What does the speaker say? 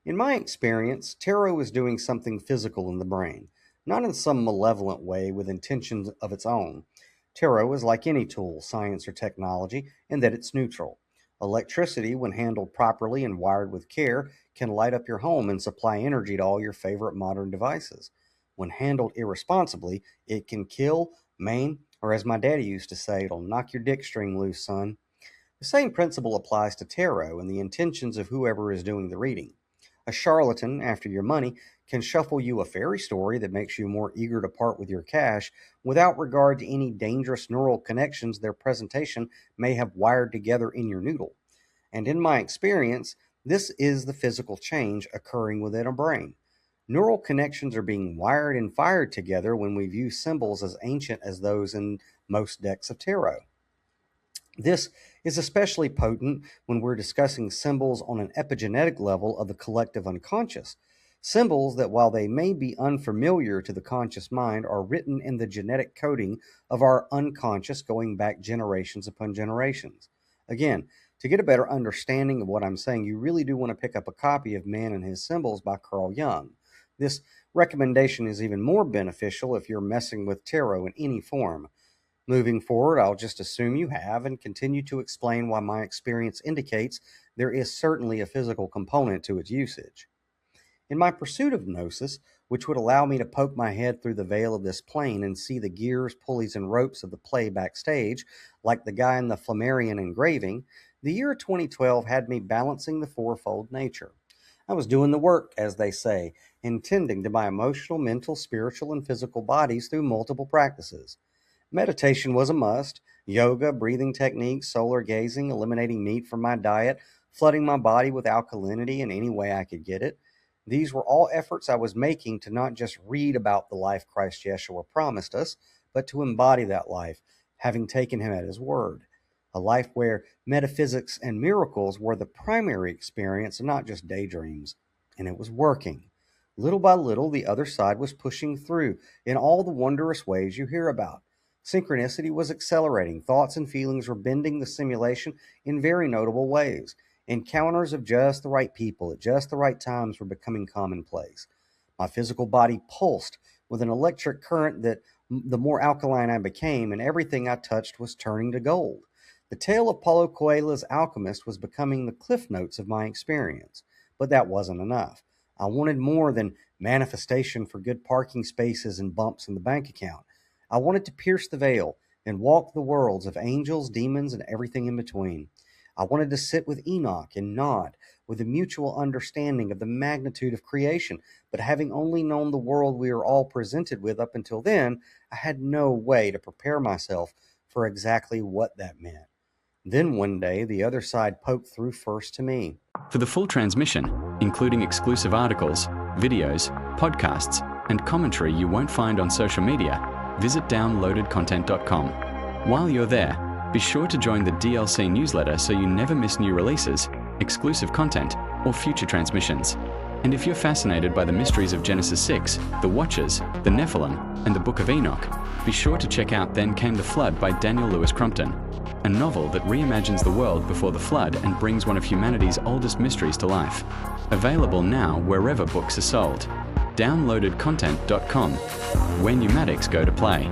In my experience, tarot is doing something physical in the brain, not in some malevolent way with intentions of its own. Tarot is like any tool, science, or technology, in that it's neutral. Electricity, when handled properly and wired with care, can light up your home and supply energy to all your favorite modern devices. When handled irresponsibly, it can kill, maim, or as my daddy used to say, it'll knock your dick string loose, son. The same principle applies to tarot and the intentions of whoever is doing the reading. A charlatan, after your money, can shuffle you a fairy story that makes you more eager to part with your cash without regard to any dangerous neural connections their presentation may have wired together in your noodle. And in my experience, this is the physical change occurring within a brain. Neural connections are being wired and fired together when we view symbols as ancient as those in most decks of tarot. This is especially potent when we're discussing symbols on an epigenetic level of the collective unconscious. Symbols that, while they may be unfamiliar to the conscious mind, are written in the genetic coding of our unconscious going back generations upon generations. Again, to get a better understanding of what I'm saying, you really do want to pick up a copy of Man and His Symbols by Carl Jung. This recommendation is even more beneficial if you're messing with tarot in any form. Moving forward, I'll just assume you have and continue to explain why my experience indicates there is certainly a physical component to its usage. In my pursuit of gnosis, which would allow me to poke my head through the veil of this plane and see the gears, pulleys, and ropes of the play backstage, like the guy in the Flammarion engraving, the year 2012 had me balancing the fourfold nature. I was doing the work, as they say, intending to my emotional, mental, spiritual, and physical bodies through multiple practices. Meditation was a must. Yoga, breathing techniques, solar gazing, eliminating meat from my diet, flooding my body with alkalinity in any way I could get it. These were all efforts I was making to not just read about the life Christ Yeshua promised us, but to embody that life, having taken him at his word. A life where metaphysics and miracles were the primary experience and not just daydreams. And it was working. Little by little, the other side was pushing through in all the wondrous ways you hear about. Synchronicity was accelerating. Thoughts and feelings were bending the simulation in very notable ways. Encounters of just the right people at just the right times were becoming commonplace. My physical body pulsed with an electric current that the more alkaline I became, and everything I touched was turning to gold. The tale of Paulo Coelho's Alchemist was becoming the cliff notes of my experience. But that wasn't enough. I wanted more than manifestation for good parking spaces and bumps in the bank account. I wanted to pierce the veil and walk the worlds of angels, demons, and everything in between. I wanted to sit with Enoch and nod with a mutual understanding of the magnitude of creation, but having only known the world we were all presented with up until then, I had no way to prepare myself for exactly what that meant. Then one day, the other side poked through first to me. For the full transmission, including exclusive articles, videos, podcasts, and commentary you won't find on social media, visit downloadedcontent.com. While you're there, be sure to join the DLC newsletter so you never miss new releases, exclusive content, or future transmissions. And if you're fascinated by the mysteries of Genesis 6, the Watchers, the Nephilim, and the Book of Enoch, be sure to check out Then Came the Flood by Daniel Louis Crumpton, a novel that reimagines the world before the flood and brings one of humanity's oldest mysteries to life. Available now wherever books are sold. downloadedcontent.com, where pneumatics go to play.